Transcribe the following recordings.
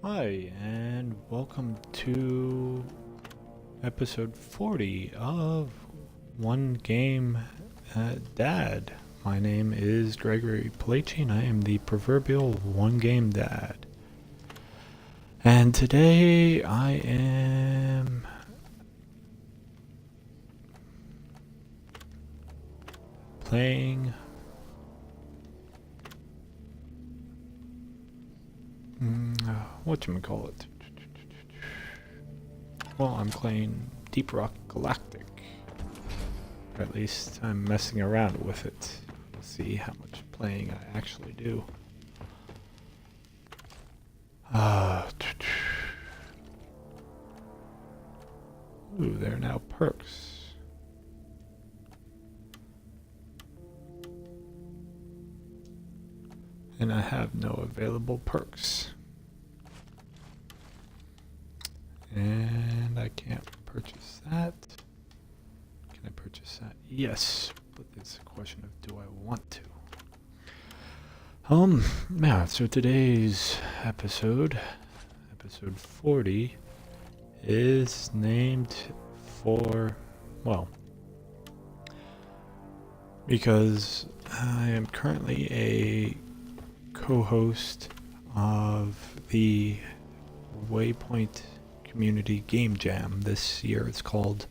Hi, and welcome to episode 40 of One Game Dad. My name is Gregory Palachi, and I am the proverbial One Game Dad. And today I am playing whatchamacallit. Well, I'm playing Deep Rock Galactic. Or at least I'm messing around with it. We'll see how much playing I actually do. Ooh, there are now perks. And I have no available perks. And I can't purchase that. Can I purchase that? Yes, but it's a question of do I want to. Yeah, so today's episode 40, is named for, well, because I am currently a co-host of the Waypoint Community Game Jam. This year it's called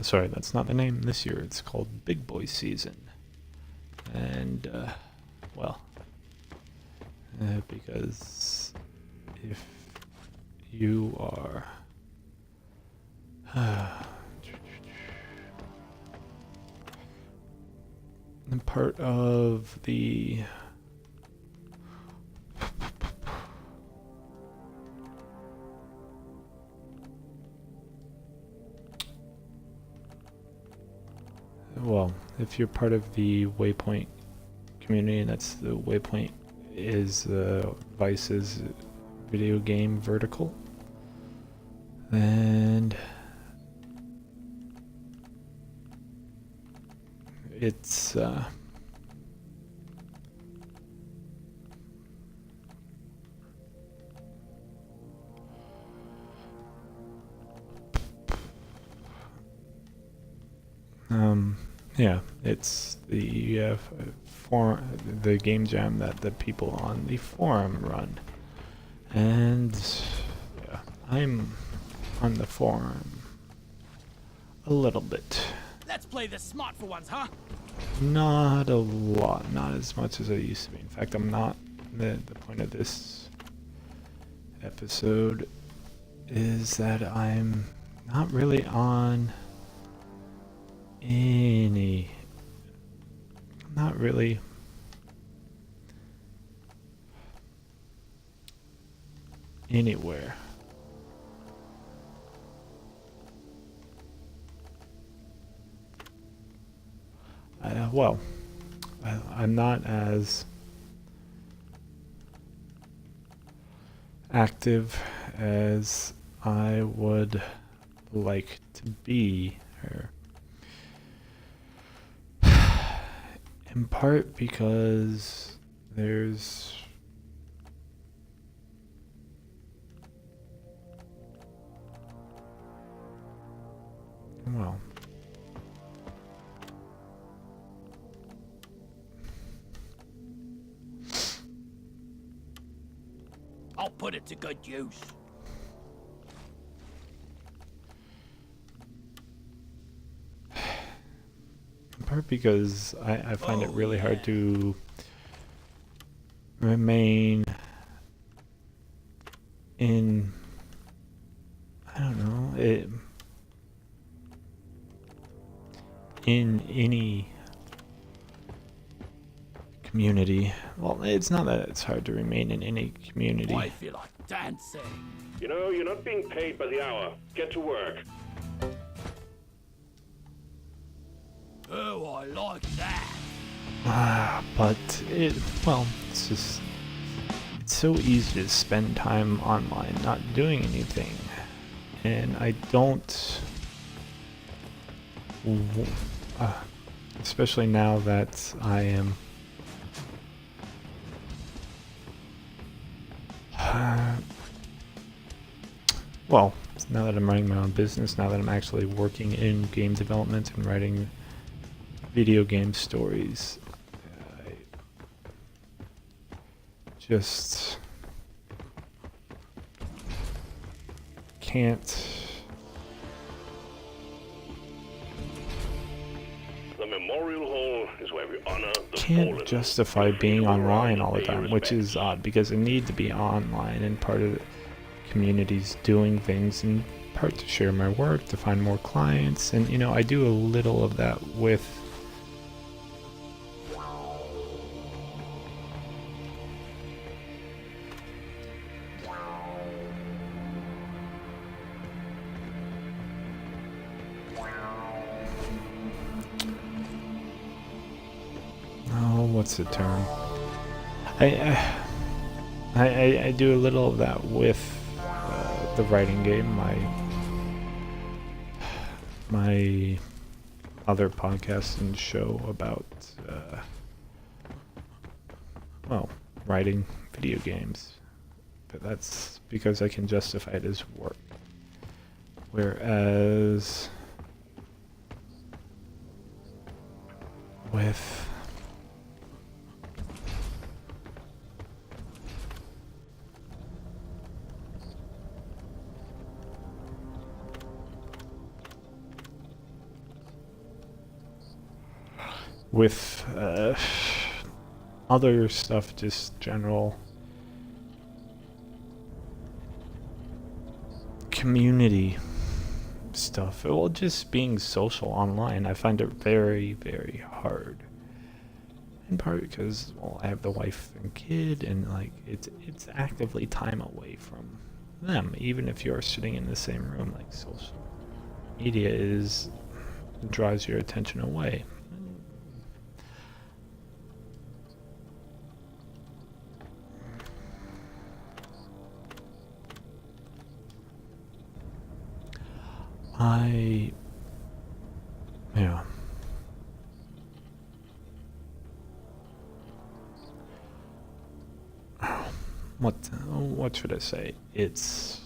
sorry, that's not the name. This year it's called Big Boy Season. And because if you are part of the if you're part of the Waypoint community, and that's the Waypoint is Vice's video game vertical, and it's yeah, it's the the game jam that the people on the forum run, and yeah, I'm on the forum a little bit. Let's play this smart for once, huh? Not a lot, not as much as I used to be. In fact, I'm not. The point of this episode is that I'm not really on not really anywhere. I'm not as active as I would like to be, in part because there's I'll put it to good use. in part because I find it really hard to remain in, I don't know, in any community. Well, it's not that it's hard to remain in any community. I feel like dancing. You know, you're not being paid by the hour. Get to work. Oh, I like that. But it's just, it's so easy to spend time online not doing anything. And I don't, especially now that I am well, now that I'm running my own business, now that I'm actually working in game development and writing video game stories, I just can't. The memorial hall is where we honor the Can't fallen. justify being online all the time, which is odd because I need to be online and part of the community's doing things, in part to share my work, to find more clients, and you know, I do a little of that with what's the term? I do a little of that with the writing game. My other podcast and show about well, writing video games, but that's because I can justify it as work. Whereas with other stuff, just general community stuff, well, just being social online, I find it very, very hard. In part because, well, I have the wife and kid, and like it's actively time away from them. Even if you're sitting in the same room, like social media draws your attention away. Yeah. What should I say? It's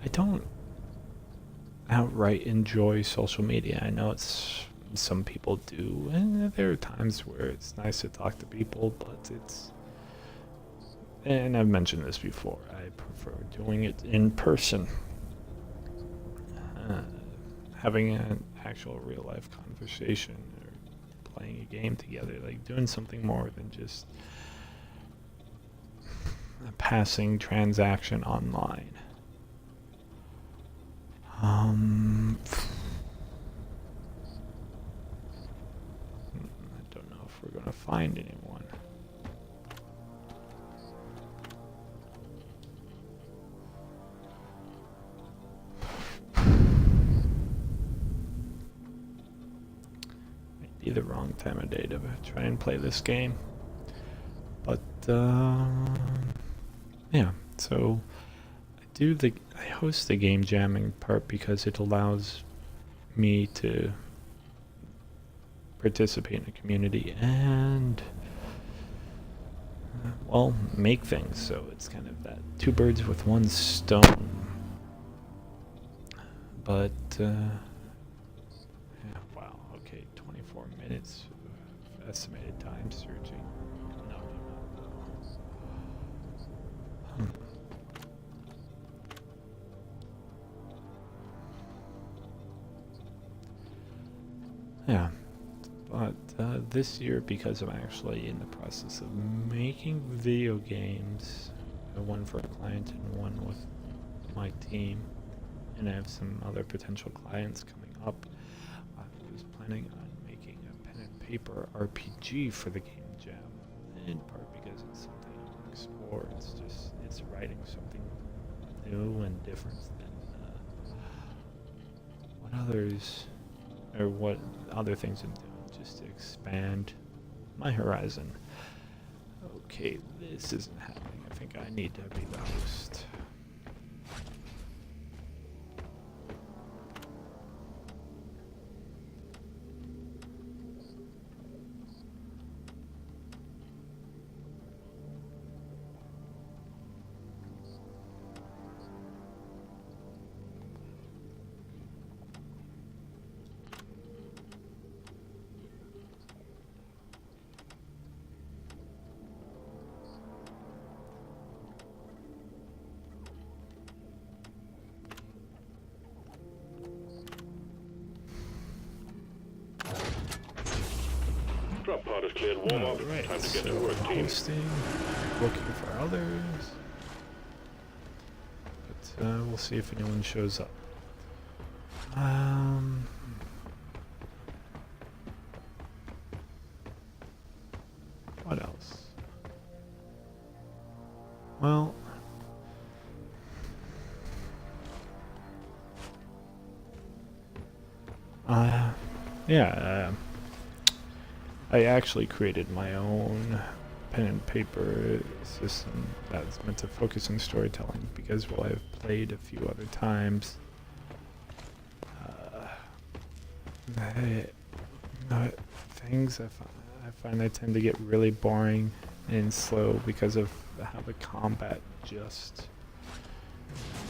I don't outright enjoy social media. I know some people do, and there are times where it's nice to talk to people, but and I've mentioned this before, I prefer doing it in person. Having an actual real life conversation or playing a game together, like doing something more than just a passing transaction online. I don't know if we're going to find anyone. Might be the wrong time of day to try and play this game. But, yeah, so I host the game jam in part because it allows me to participate in a community and, well, make things. So it's kind of that two birds with one stone. But, yeah, wow, okay, 24 minutes of estimated time searching. No. Yeah, but this year, because I'm actually in the process of making video games, one for a client and one with my team, and I have some other potential clients coming up, I was planning on making a pen and paper RPG for the game jam, in part because it's something I want to explore. It's writing something new and different than what other things I'm doing, just to expand my horizon. Okay, this isn't happening. I think I need to be the host. cleared warm-up. Alright, Time to get so to work, team. hosting, looking for others. But we'll see if anyone shows up. What else? Well, yeah, I actually created my own pen and paper system that's meant to focus on storytelling because while I've played a few other times, things I find they tend to get really boring and slow because of how the combat just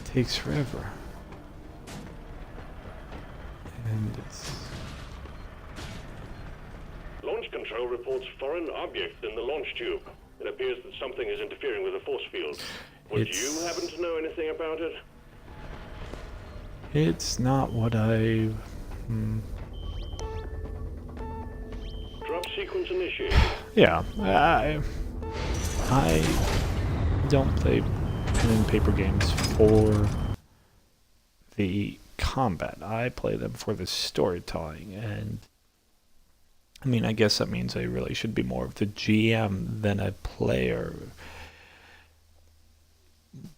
takes forever. And it's... Launch control reports foreign objects in the launch tube. It appears that something is interfering with the force field. Would you happen to know anything about it? It's not what I... Drop sequence initiated. Yeah, I don't play pen and paper games for the combat. I play them for the storytelling, and I mean, I guess that means I really should be more of the GM than a player.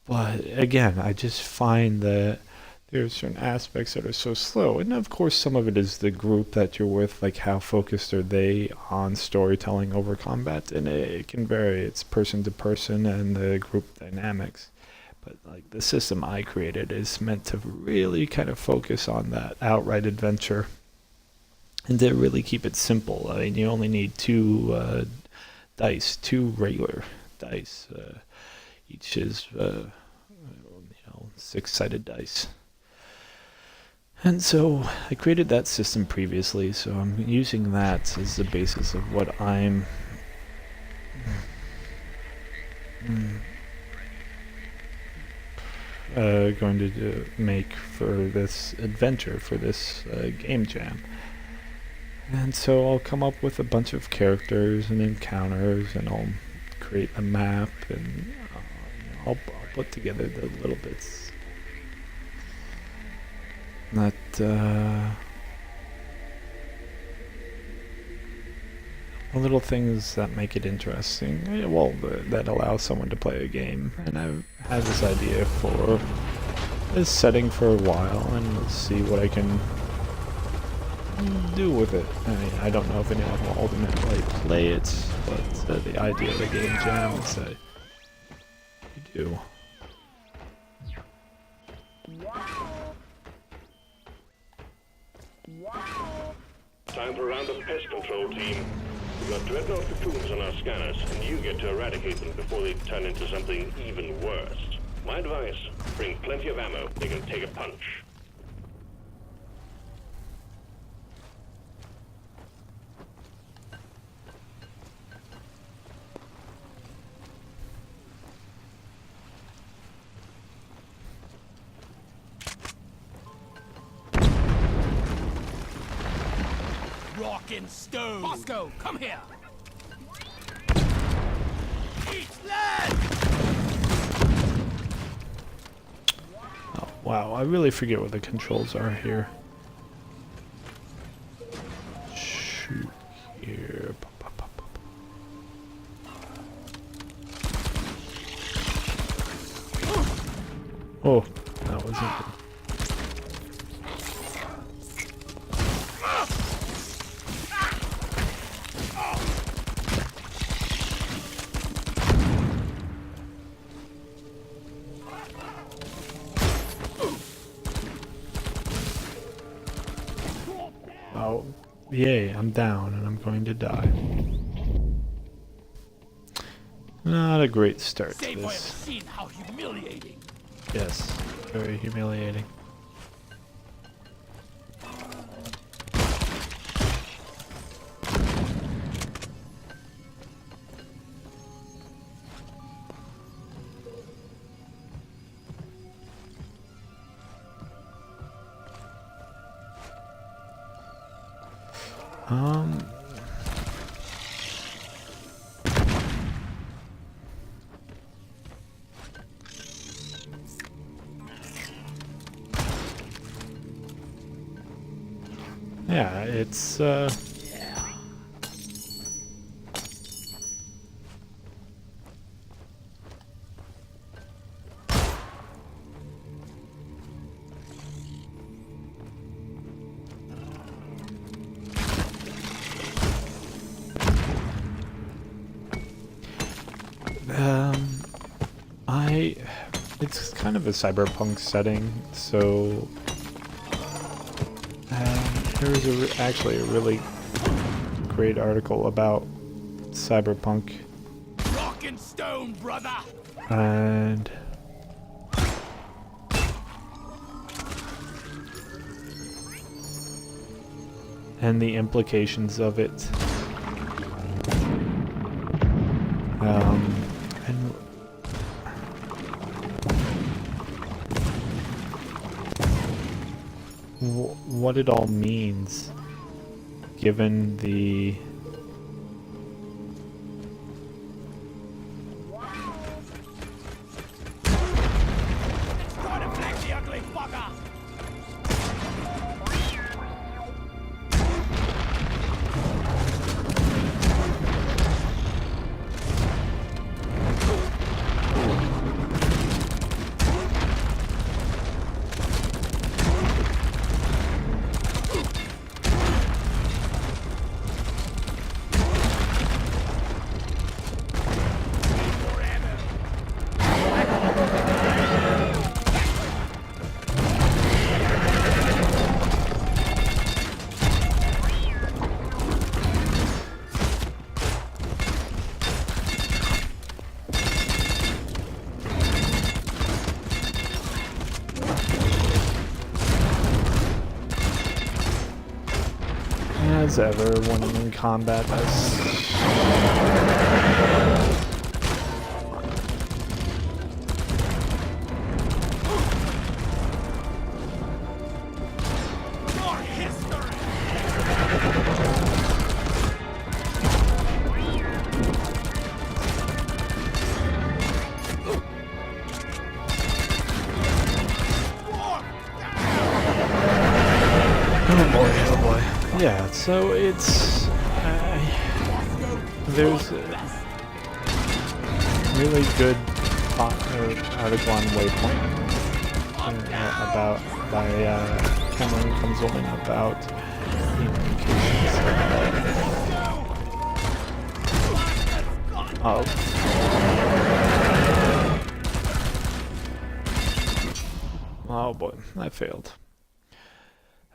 But again, I just find that there are certain aspects that are so slow. And of course, some of it is the group that you're with, like how focused are they on storytelling over combat. And it can vary. It's person to person and the group dynamics. But like the system I created is meant to really kind of focus on that outright adventure. And to really keep it simple. I mean, you only need two dice, two regular dice. Each is, 6-sided dice. And so I created that system previously, so I'm using that as the basis of what I'm going to make for this adventure, for this game jam. And so I'll come up with a bunch of characters and encounters, and I'll create a map, and I'll put together the little bits that the little things that make it interesting. Well, that allow someone to play a game. And I've had this idea for this setting for a while, and let's see what I can do with it. I mean, I don't know if anyone will ultimately play it, but the idea of the game jam is that you do. Time for a round of pest control, team. We've got dreadnought cocoons on our scanners, and you get to eradicate them before they turn into something even worse. My advice, bring plenty of ammo. They can take a punch. Rockin' stone. Bosco, come here. Eat lead. Oh, wow, I really forget what the controls are here. Shoot here. Pop, pop, pop, pop. Oh, that wasn't good. Oh, yay, I'm down and I'm going to die. Not a great start to Save boy, this. ever seen how humiliating. Yes, very humiliating. Yeah, it's it's kind of a cyberpunk setting, so there was actually a really great article about cyberpunk, Rock and stone, brother! and the implications of it. And what it all means, given the Try to flank the ugly fucker! as ever when I'm in combat. More history! Oh boy, oh boy. Yeah, so it's there's a really good article on Waypoint about by Cameron Kunzelman about the implications of oh boy, I failed.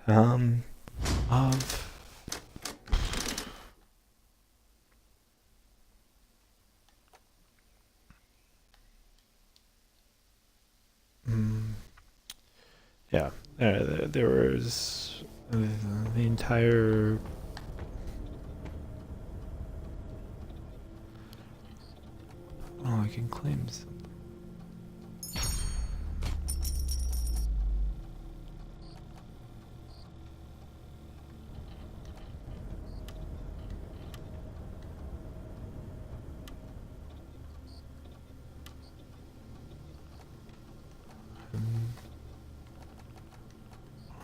Of yeah, there was the entire I can claim something.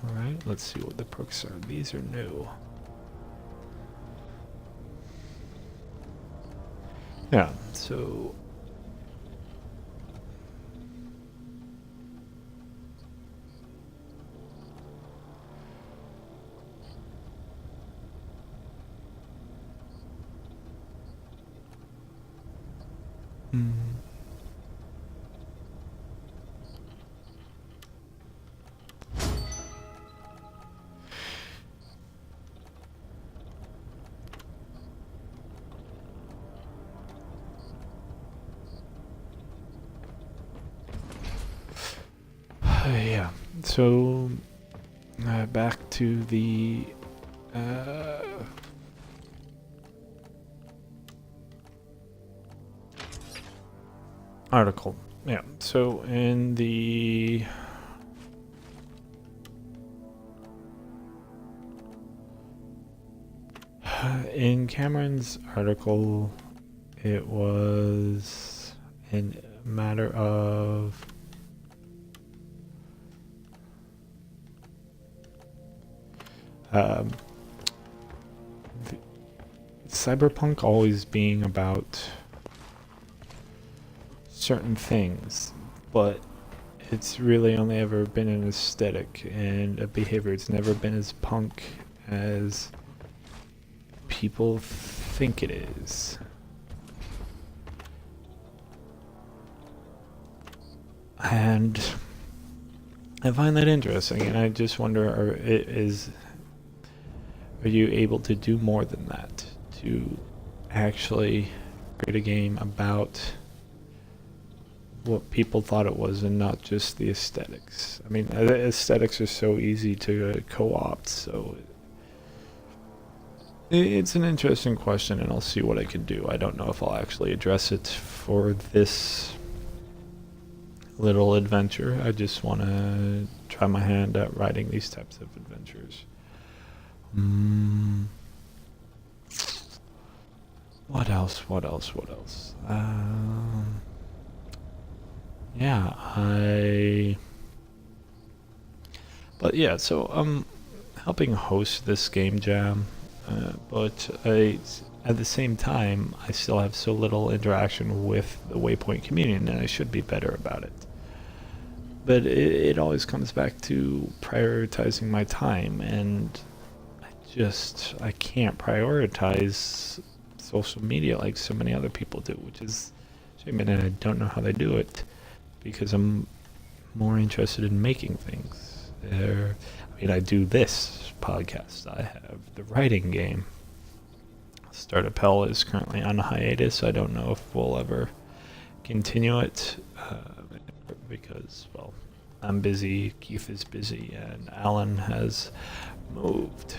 Alright, let's see what the perks are. These are new. Yeah, so yeah, so back to the article. Yeah, so in the in Cameron's article, it was a matter of um, cyberpunk always being about certain things, but it's really only ever been an aesthetic and a behavior. It's never been as punk as people think it is. And I find that interesting, and I just wonder, are you able to do more than that? To actually create a game about what people thought it was and not just the aesthetics. I mean, the aesthetics are so easy to co-opt, so it's an interesting question, and I'll see what I can do. I don't know if I'll actually address it for this little adventure. I just want to try my hand at writing these types of adventures. What else? But yeah, so I'm helping host this game jam, but at the same time, I still have so little interaction with the Waypoint community, and I should be better about it. But it always comes back to prioritizing my time, and I can't prioritize social media like so many other people do, which is a shame, and I don't know how they do it, because I'm more interested in making things. I do this podcast, I have the writing game. Startup Hell is currently on a hiatus. I don't know if we'll ever continue it, because, well, I'm busy, Keith is busy, and Alan has moved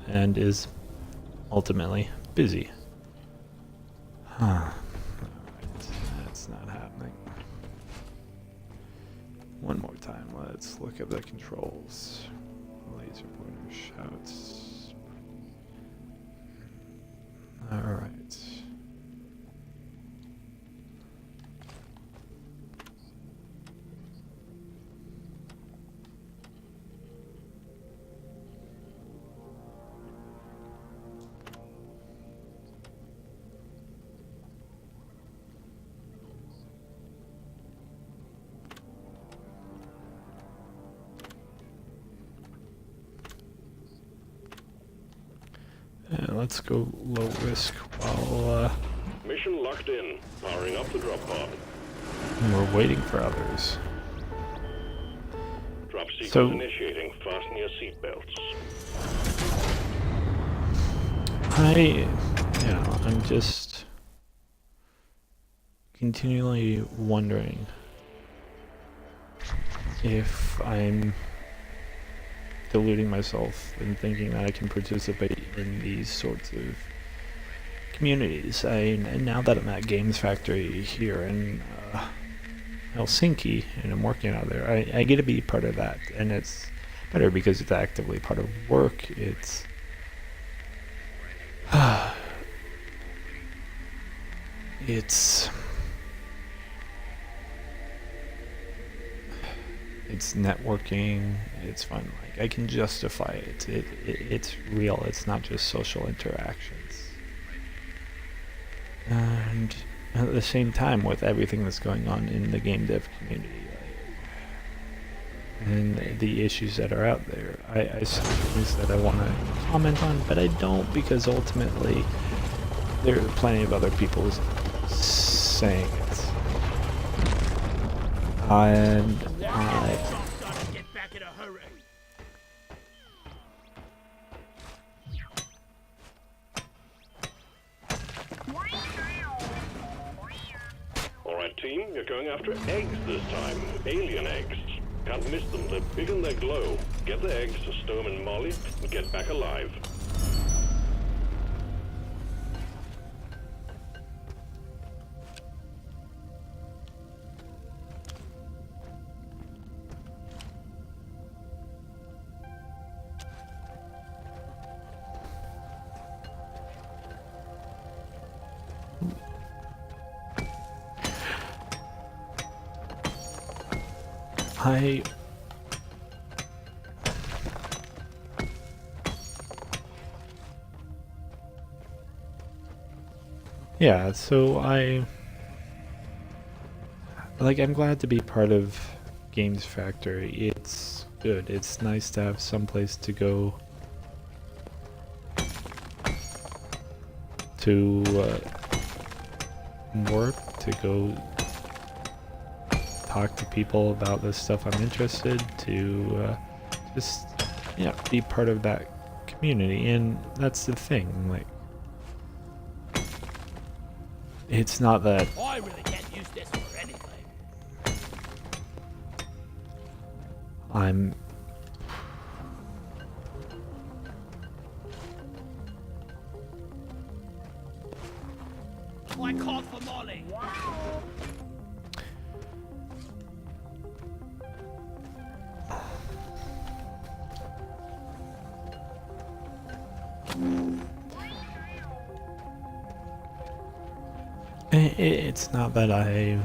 and is ultimately busy. Alright, that's not happening. One more time, let's look at the controls. Laser pointer shouts. Alright. Let's go low risk while Mission locked in. Powering up the drop pod. we're waiting for others. Drop sequence So- initiating. Fasten your seatbelts. I'm just continually wondering if I'm deluding myself and thinking that I can participate in these sorts of communities. And now that I'm at Games Factory here in Helsinki and I'm working out there, I get to be part of that, and it's better because it's actively part of work. It's networking, it's fun, like I can justify it. It's real, it's not just social interactions. And at the same time, with everything that's going on in the game dev community, and the issues that are out there, I see things that I want to comment on, but I don't, because ultimately there are plenty of other people saying it. And Gotta get back in a hurry. Alright team, you're going after eggs this time. Alien eggs. Can't miss them, they're big and they glow. Get the eggs to Storm and Molly and get back alive. Yeah, so I'm glad to be part of Games Factory. It's good. It's nice to have some place to go to work, to go talk to people about the stuff I'm interested to just yeah, be part of that community. And that's the thing, like, it's not that I really can't use this for anything. I'm I called for Molly. it's not that I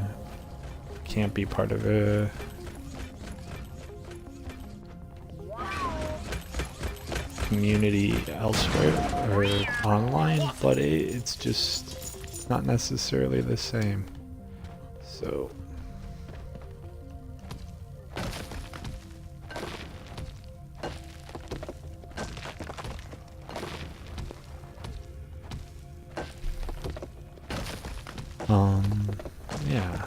can't be part of a community elsewhere or online, but it's just not necessarily the same. So yeah.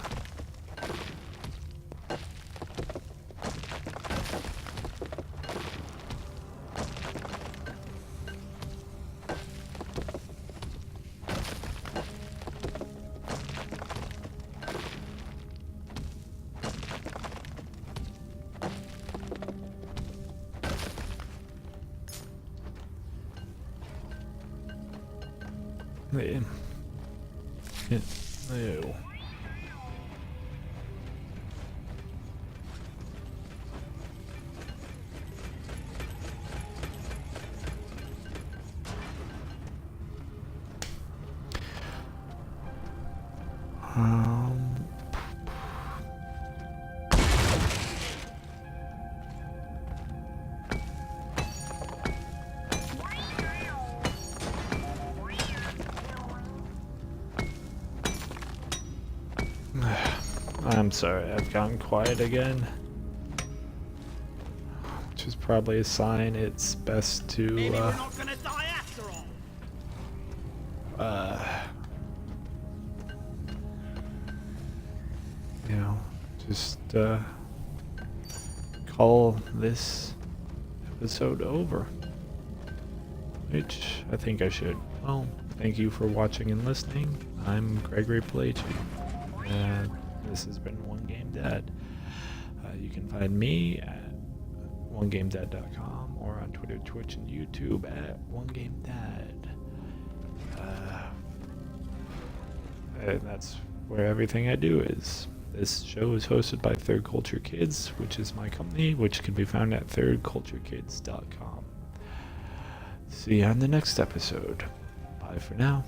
Ew. Um, I'm sorry, I've gotten quiet again. Which is probably a sign it's best to, Maybe we're not gonna die after all. you know, just, call this episode over. Which I think I should. Well, thank you for watching and listening. I'm Gregory Palaci, and this has been One Game Dad. You can find me at onegamedad.com or on Twitter, Twitch, and YouTube at OneGameDad. And that's where everything I do is. This show is hosted by Third Culture Kids, which is my company, which can be found at thirdculturekids.com. See you on the next episode. Bye for now.